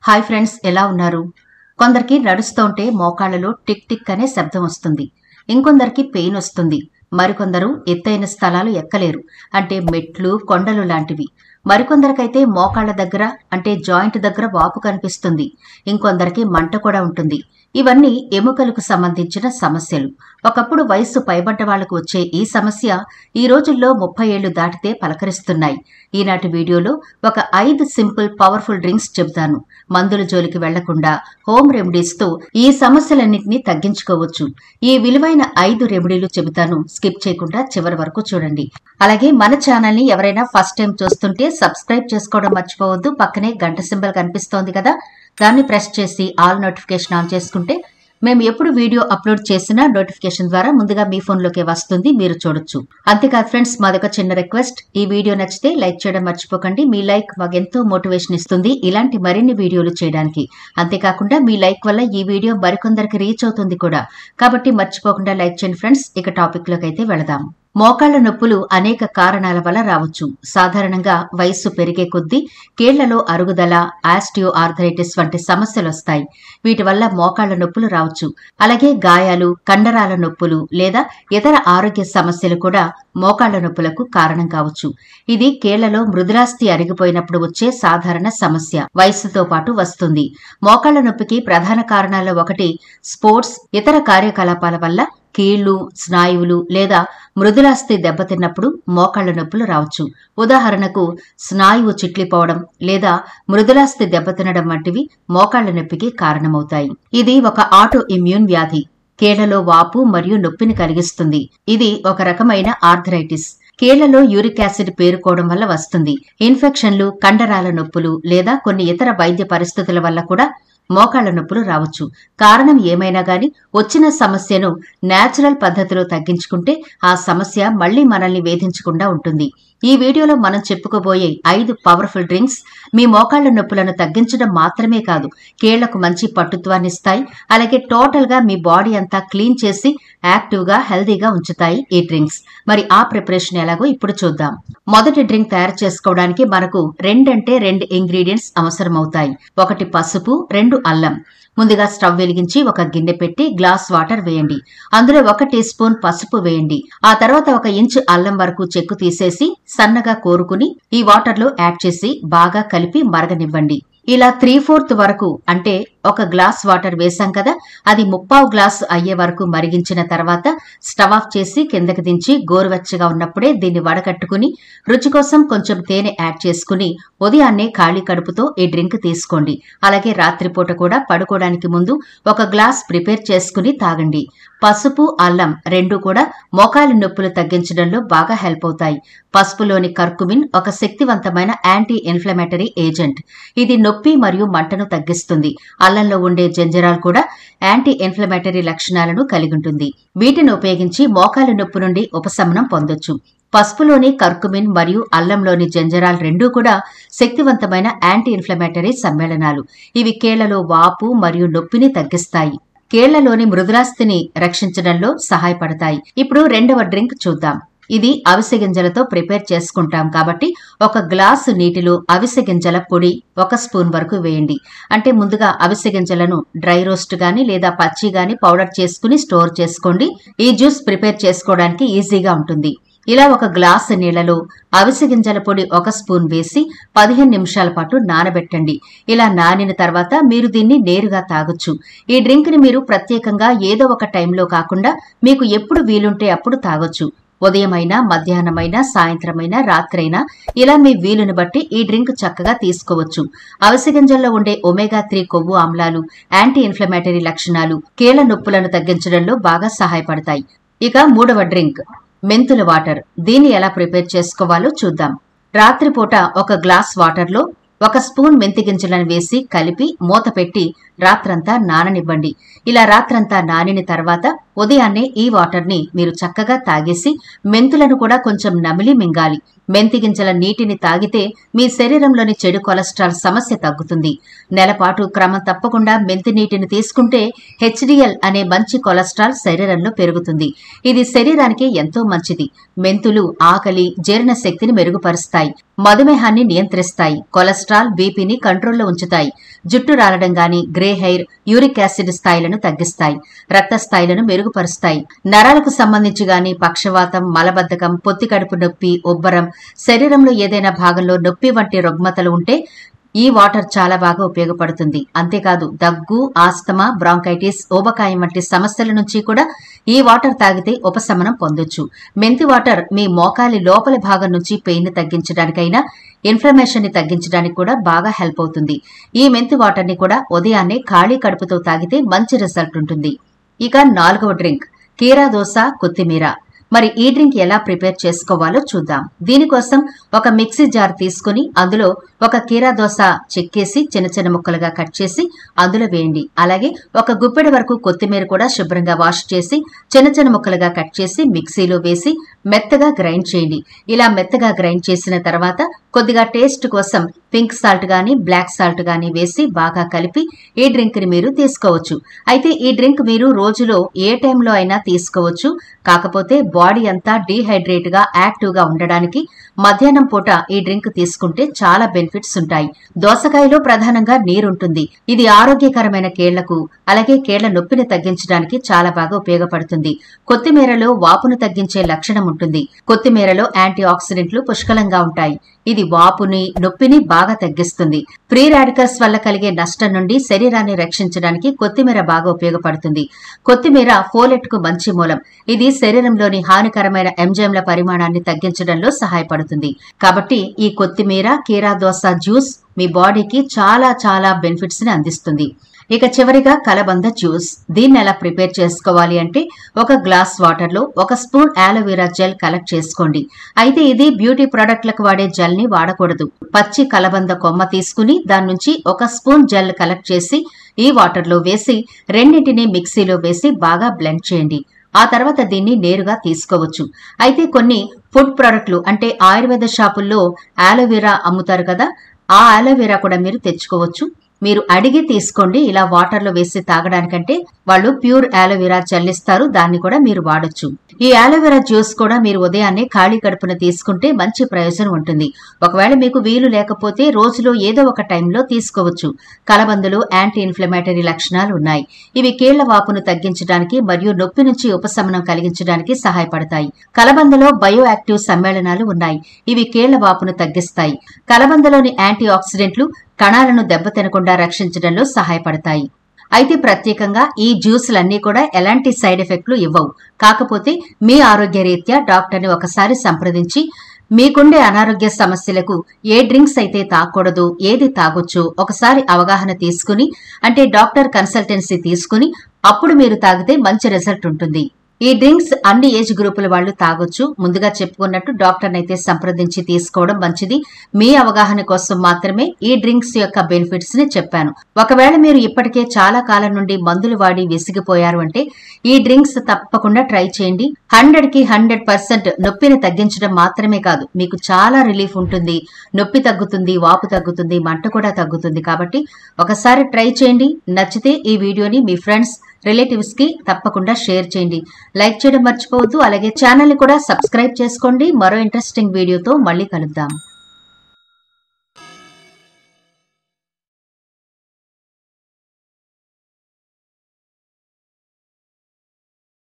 Hi friends, ఎలా ఉన్నారు? కొందరికి నడుస్తుంటే మోకాళ్ళలో టిక్ టిక్ అనే శబ్దం వస్తుంది. ఇంకొందరికి పెయిన్ వస్తుంది. మరికొందరు ఎత్తైన స్థలాలు ఎక్కలేరు, అంటే మెట్లు, కొండలు లాంటివి. మరికొందరికైతే మోకాళ్ళ దగ్గర, అంటే జాయింట్ దగ్గర వాపు కనిపిస్తుంది. ఇంకొందరికి మంట కూడా ఉంటుంది. ఇవన్నీ ఎముకలకు సంబంధించిన సమస్యలు. ఒకప్పుడు వయస్సు పైబడ్డ వాళ్లకు వచ్చే ఈ సమస్య ఈ రోజుల్లో 30 ఏళ్లు దాటితే పలకరిస్తున్నాయి. ఈనాటి వీడియోలో ఒక 5 సింపుల్ పవర్ఫుల్ డ్రింక్స్ చెబుతాను. మందుల జోలికి వెళ్లకుండా హోమ్ రెమెడీస్ తో ఈ సమస్యలన్నింటినీ తగ్గించుకోవచ్చు. ఈ విలువైన 5 రెమెడీలు చెబుతాను. స్కిప్ చేయకుండా చివరి వరకు చూడండి. అలాగే మన ఛానల్ ని ఎవరైనా ఫస్ట్ టైం చూస్తుంటే సబ్స్క్రైబ్ చేసుకోవడం మర్చిపోవద్దు. పక్కనే గంట సింబల్ కనిపిస్తోంది కదా, దాన్ని ప్రెస్ చేసి ఆల్ నోటిఫికేషన్ ఆన్ చేసుకుంటే మేము ఎప్పుడు వీడియో అప్లోడ్ చేసినా నోటిఫికేషన్ ద్వారా ముందుగా మీ ఫోన్లోకి వస్తుంది, మీరు చూడొచ్చు. అంతేకాదు ఫ్రెండ్స్, మాదొక చిన్న రిక్వెస్ట్, ఈ వీడియో నచ్చితే లైక్ చేయడం మర్చిపోకండి. మీ లైక్ మాకెంతో మోటివేషన్ ఇస్తుంది ఇలాంటి మరిన్ని వీడియోలు చేయడానికి. అంతేకాకుండా మీ లైక్ వల్ల ఈ వీడియో మరికొందరికి రీచ్ అవుతుంది కూడా. కాబట్టి మర్చిపోకుండా లైక్ చేయండి ఫ్రెండ్స్. ఇక టాపిక్ లోకి అయితే వెళదాం. మోకాళ్ల నొప్పులు అనేక కారణాల వల్ల రావచ్చు. సాధారణంగా వయస్సు పెరిగే కొద్దీ కీళ్లలో అరుగుదల, ఆస్టియో ఆర్థరైటిస్ వంటి సమస్యలు వస్తాయి. వీటి వల్ల మోకాళ్ల నొప్పులు రావచ్చు. అలాగే గాయాలు, కండరాల నొప్పులు లేదా ఇతర ఆరోగ్య సమస్యలు కూడా మోకాళ్ల నొప్పులకు కారణం కావచ్చు. ఇది కీళ్లలో మృదులాస్థి అరిగిపోయినప్పుడు వచ్చే సాధారణ సమస్య. వయస్సుతో పాటు వస్తుంది. మోకాళ్ల నొప్పికి ప్రధాన కారణాల్లో ఒకటి స్పోర్ట్స్, ఇతర కార్యకలాపాల వల్ల కీళ్లు, స్నాయువులు లేదా మృదులాస్థి దెబ్బతిన్నప్పుడు మోకాళ్ల నొప్పులు రావచ్చు. ఉదాహరణకు స్నాయువు చిట్లిపోవడం లేదా మృదులాస్థి దెబ్బతినడం వంటివి మోకాళ్ల నొప్పికి కారణమవుతాయి. ఇది ఒక ఆటో ఇమ్యూన్ వ్యాధి. కీళ్లలో వాపు మరియు నొప్పిని కలిగిస్తుంది. ఇది ఒక రకమైన ఆర్థరైటిస్. కీళ్లలో యూరిక్ యాసిడ్ పేరుకోవడం వల్ల వస్తుంది. ఇన్ఫెక్షన్లు, కండరాల నొప్పులు లేదా కొన్ని ఇతర వైద్య పరిస్థితుల వల్ల కూడా మోకాళ్ల నొప్పులు రావచ్చు. కారణం ఏమైనా గాని వచ్చిన సమస్యను నేచురల్ పద్ధతిలో తగ్గించుకుంటే ఆ సమస్య మళ్లీ మనల్ని వేధించకుండా ఉంటుంది. ఈ వీడియోలో మనం చెప్పుకోబోయే 5 పవర్ఫుల్ డ్రింక్స్ మీ మోకాళ్ల నొప్పులను తగ్గించడం మాత్రమే కాదు, కీళ్లకు మంచి పట్టుత్వాన్ని ఇస్తాయి. అలాగే టోటల్ గా మీ బాడీ అంతా క్లీన్ చేసి యాక్టివ్ గా, హెల్దీగా ఉంచుతాయి ఈ డ్రింక్స్. మరి ఆ ప్రిపరేషన్ ఎలాగో ఇప్పుడు చూద్దాం. మొదటి డ్రింక్ తయారు చేసుకోవడానికి మనకు 2 ఇంగ్రీడియంట్స్ అవసరమవుతాయి. 1 పసుపు, 2 అల్లం. ముందుగా స్టవ్ వెలిగించి ఒక గిన్నె పెట్టి గ్లాస్ వాటర్ వేయండి. అందులో 1 టీ స్పూన్ పసుపు వేయండి. ఆ తర్వాత 1 ఇంచు అల్లం వరకు చెక్కు తీసేసి సన్నగా కోరుకుని ఈ వాటర్ లో యాడ్ చేసి బాగా కలిపి మరగనివ్వండి. ఇలా 3/4 వరకు, అంటే 1 గ్లాస్ వాటర్ వేసాం కదా, అది 3/4 గ్లాసు అయ్యే వరకు మరిగించిన తర్వాత స్టవ్ ఆఫ్ చేసి కిందకి దించి గోరువెచ్చగా ఉన్నప్పుడే దీన్ని వడకట్టుకుని రుచి కోసం కొంచెం తేనె యాడ్ చేసుకుని ఉదయాన్నే ఖాళీ కడుపుతో ఈ డ్రింక్ తీసుకోండి. అలాగే రాత్రిపూట కూడా పడుకోవడానికి ముందు 1 గ్లాస్ ప్రిపేర్ చేసుకుని తాగండి. పసుపు, అల్లం 2 కూడా మోకాలి నొప్పులు తగ్గించడంలో బాగా హెల్ప్ అవుతాయి. పసుపులోని కర్కుమిన్ ఒక శక్తివంతమైన యాంటీ ఇన్ఫ్లమేటరీ ఏజెంట్. ఇది నొప్పి మరియు మంటను తగ్గిస్తుంది. అల్లంలో ఉండే జంజరాల్ కూడా యాంటీ ఇన్ఫ్లమేటరీ లక్షణాలను కలిగి ఉంటుంది. వీటిని ఉపయోగించి మోకాలి నొప్పి నుండి ఉపశమనం పొందొచ్చు. పసుపులోని కర్కుమిన్ మరియు అల్లంలోని జంజరాల్ 2 కూడా శక్తివంతమైన యాంటీ ఇన్ఫ్లమేటరీ సమ్మేళనాలు. ఇవి కీళ్లలో వాపు మరియు నొప్పిని తగ్గిస్తాయి. కీళ్లలోని మృదులాస్థిని రక్షించడంలో సహాయపడతాయి. ఇప్పుడు 2వ డ్రింక్ చూద్దాం. ఇది అవిసె గింజలతో ప్రిపేర్ చేసుకుంటాం కాబట్టి 1 గ్లాసు నీటిలో అవిసె గింజల పొడి 1 స్పూన్ వరకు వేయండి. అంటే ముందుగా అవిసె గింజలను డ్రై రోస్ట్ గాని లేదా పచ్చి గాని పౌడర్ చేసుకుని స్టోర్ చేసుకోండి. ఈ జ్యూస్ ప్రిపేర్ చేసుకోవడానికి ఈజీగా ఉంటుంది. ఇలా 1 గ్లాసు నీళ్లలో అవిసె గింజల పొడి 1 స్పూన్ వేసి 15 నిమిషాల పాటు నానబెట్టండి. ఇలా నానిన తర్వాత మీరు దీన్ని నేరుగా తాగొచ్చు. ఈ డ్రింక్ ని మీరు ప్రత్యేకంగా ఏదో ఒక టైంలో కాకుండా మీకు ఎప్పుడు వీలుంటే అప్పుడు తాగొచ్చు. ఉదయమైనా, మధ్యాహ్నమైనా, సాయంత్రమైనా, రాత్రైనా ఇలా మీ వీలుని బట్టి ఈ డ్రింక్ చక్కగా తీసుకోవచ్చు. అవిసె గింజల్లో ఉండే ఒమేగా 3 కొవ్వు ఆమ్లాలు యాంటీ ఇన్ఫ్లమేటరీ లక్షణాలు కీళ్ల నొప్పులను తగ్గించడంలో బాగా సహాయపడతాయి. ఇక 3వ డ్రింక్ మెంతుల వాటర్. దీన్ని ఎలా ప్రిపేర్ చేసుకోవాలో చూద్దాం. రాత్రిపూట 1 గ్లాస్ వాటర్ లో 1 స్పూన్ మెంతి గింజలను వేసి కలిపి మూత పెట్టి రాత్రంతా నాననివ్వండి. ఇలా రాత్రంతా నానిన తర్వాత ఉదయాన్నే ఈ వాటర్ ని మీరు చక్కగా తాగేసి మెంతులను కూడా కొంచెం నమిలి మింగాలి. మెంతి గింజల నీటిని తాగితే మీ శరీరంలోని చెడు కొలెస్ట్రాల్ సమస్య తగ్గుతుంది. నెలపాటు క్రమం తప్పకుండా మెంతి నీటిని తీసుకుంటే హెచ్డిఎల్ అనే మంచి కొలెస్ట్రాల్ శరీరంలో పెరుగుతుంది. ఇది శరీరానికి ఎంతో మంచిది. మెంతులు ఆకలి, జీర్ణ శక్తిని మెరుగుపరుస్తాయి, మధుమేహాన్ని నియంత్రిస్తాయి, కొలెస్ట్రాల్, బీపీని కంట్రోల్లో ఉంచుతాయి. జుట్టు రాలడం గాని, గ్రే హెయిర్, యూరిక్ యాసిడ్ స్థాయిలను తగ్గిస్తాయి, రక్త స్థాయిలను మెరుగుపరుస్తాయి. నరాలకు సంబంధించి గాని పక్షవాతం, మలబద్ధకం, పొత్తి కడుపు నొప్పి, ఉబ్బరం, శరీరంలో ఏదైనా భాగంలో నొప్పి వంటి రుగ్మతలు ఉంటే ఈ వాటర్ చాలా బాగా ఉపయోగపడుతుంది. అంతేకాదు దగ్గు, ఆస్తమా, బ్రాంకైటిస్, ఊబకాయం వంటి సమస్యల నుంచి కూడా ఈ వాటర్ తాగితే ఉపశమనం పొందొచ్చు. మెంతి వాటర్ మీ మోకాలి లోపలి భాగం నుంచి పెయిన్ ని తగ్గించడానికైనా, ఇన్ఫ్లమేషన్ ని తగ్గించడానికి కూడా బాగా హెల్ప్ అవుతుంది. ఈ మెంతి వాటర్ ని కూడా ఉదయాన్నే ఖాళీ కడుపుతో తాగితే మంచి రిజల్ట్ ఉంటుంది. ఇక 4వ డ్రింక్ కీరా దోస కొత్తిమీర. మరి ఈ డ్రింక్ ఎలా ప్రిపేర్ చేసుకోవాలో చూద్దాం. దీనికోసం ఒక మిక్సీ జార్ తీసుకుని అందులో ఒక కీరా దోస చెక్కేసి చిన్న చిన్న ముక్కలుగా కట్ చేసి అందులో వేయండి. అలాగే ఒక గుప్పెడు వరకు కొత్తిమీర కూడా శుభ్రంగా వాష్ చేసి చిన్న చిన్న ముక్కలుగా కట్ చేసి మిక్సీలో వేసి మెత్తగా గ్రైండ్ చేయండి. ఇలా మెత్తగా గ్రైండ్ చేసిన తర్వాత కొద్దిగా టేస్ట్ కోసం పింక్ సాల్ట్ గాని, బ్లాక్ సాల్ట్ గాని వేసి బాగా కలిపి ఈ డ్రింక్ ని మీరు తీసుకోవచ్చు. అయితే ఈ డ్రింక్ మీరు రోజులో ఏ టైంలో అయినా తీసుకోవచ్చు. కాకపోతే బాడీ అంతా డీహైడ్రేట్ గా యాక్టివ్ గా ఉండడానికి మధ్యాహ్నం పూట ఈ డ్రింక్ తీసుకుంటే చాలా బెనిఫిట్స్ ఉంటాయి. దోసకాయలో ప్రధానంగా నీరుంటుంది. ఇది ఆరోగ్యకరమైన కేళ్లకు, అలాగే కేళ్ల నొప్పిని తగ్గించడానికి చాలా బాగా ఉపయోగపడుతుంది. కొత్తిమీరలో వాపును తగ్గించే లక్షణం ఉంటుంది. కొత్తిమీరలో యాంటీ ఆక్సిడెంట్లు పుష్కలంగా ఉంటాయి. ఇది వాపుని, నొప్పిని బాగా తగ్గిస్తుంది. ఫ్రీ రాడికల్స్ వల్ల కలిగే నష్టం నుండి శరీరాన్ని రక్షించడానికి కొత్తిమీర బాగా ఉపయోగపడుతుంది. కొత్తిమీర ఫోలెట్ కు మంచి మూలం. ఇది శరీరంలోని హానికరమైన ఎంజైమ్ల పరిమాణాన్ని తగ్గించడంలో సహాయపడుతుంది. కాబట్టి ఈ కొత్తిమీర కీరా దోస జ్యూస్ మీ బాడీకి చాలా చాలా బెనిఫిట్స్ ని అందిస్తుంది. ఇక చివరిగా కలబంద జ్యూస్. దీన్ని ఎలా ప్రిపేర్ చేసుకోవాలి అంటే ఒక గ్లాస్ వాటర్ లో 1 స్పూన్ ఆలోవెరా జెల్ కలెక్ట్ చేసుకోండి. అయితే ఇది బ్యూటీ ప్రొడక్ట్లకు వాడే జెల్ ని వాడకూడదు. పచ్చి కలబంద కొమ్మ తీసుకుని దాని నుంచి 1 స్పూన్ జెల్ కలెక్ట్ చేసి ఈ వాటర్ లో వేసి రెండింటినీ మిక్సీలో వేసి బాగా బ్లెండ్ చేయండి. ఆ తర్వాత దీన్ని నేరుగా తీసుకోవచ్చు. అయితే కొన్ని ఫుడ్ ప్రొడక్ట్లు అంటే ఆయుర్వేద షాపుల్లో ఆలోవెరా అమ్ముతారు కదా, ఆ ఆలోవెరా కూడా మీరు తెచ్చుకోవచ్చు. మీరు అడిగి తీసుకోండి. ఇలా వాటర్ లో వేసి తాగడానికంటే వాళ్ళు ప్యూర్ ఆలోవెరా చల్లిస్తారు, దాన్ని కూడా మీరు వాడొచ్చు. ఈ ఆలోవెరా జ్యూస్ కూడా మీరు ఉదయాన్నే ఖాళీ కడుపున తీసుకుంటే మంచి ప్రయోజనం ఉంటుంది. ఒకవేళ మీకు వీలు లేకపోతే రోజులో ఏదో ఒక టైంలో తీసుకోవచ్చు. కలబందలో యాంటీ ఇన్ఫ్లమేటరీ లక్షణాలు ఉన్నాయి. ఇవి కీళ్ల వాపును తగ్గించడానికి మరియు నొప్పి నుంచి ఉపశమనం కలిగించడానికి సహాయపడతాయి. కలబందలో బయో యాక్టివ్ సమ్మేళనాలు ఉన్నాయి. ఇవి కీళ్ల వాపును తగ్గిస్తాయి. కలబందలోని యాంటీ ఆక్సిడెంట్లు కణాలను దెబ్బతినకుండా రక్షించడంలో సహాయపడతాయి. అయితే ప్రత్యేకంగా ఈ జ్యూసులన్నీ కూడా ఎలాంటి సైడ్ ఎఫెక్ట్లు ఇవ్వవు. కాకపోతే మీ ఆరోగ్య రీత్యా డాక్టర్ని ఒకసారి సంప్రదించి మీకుండే అనారోగ్య సమస్యలకు ఏ డ్రింక్స్ అయితే తాగకూడదు, ఏది తాగొచ్చు ఒకసారి అవగాహన తీసుకుని, అంటే డాక్టర్ కన్సల్టెన్సీ తీసుకుని అప్పుడు మీరు తాగితే మంచి రిజల్ట్ ఉంటుంది. ఈ డ్రింక్స్ అన్ని ఏజ్ గ్రూపుల వాళ్ళు తాగొచ్చు. ముందుగా చెప్పుకున్నట్టు డాక్టర్ని అయితే సంప్రదించి తీసుకోవడం మంచిది. మీ అవగాహన కోసం మాత్రమే ఈ డ్రింక్స్ యొక్క బెనిఫిట్స్ ని చెప్పాను. ఒకవేళ మీరు ఇప్పటికే చాలా కాలం నుండి మందులు వాడి విసిగిపోయారు అంటే ఈ డ్రింక్స్ తప్పకుండా ట్రై చేయండి. 100కి 100% నొప్పిని తగ్గించడం మాత్రమే కాదు, మీకు చాలా రిలీఫ్ ఉంటుంది. నొప్పి తగ్గుతుంది, వాపు తగ్గుతుంది, మంట కూడా తగ్గుతుంది. కాబట్టి ఒకసారి ట్రై చేయండి. నచ్చితే ఈ వీడియోని మీ ఫ్రెండ్స్, రిలేటివ్స్ కి తప్పకుండా షేర్ చేయండి. లైక్ చేయడం మర్చిపోవద్దు. అలాగే ఛానల్ ని కూడా సబ్స్క్రైబ్ చేసుకోండి. మరో ఇంట్రెస్టింగ్ వీడియోతో మళ్ళీ కలుద్దాం.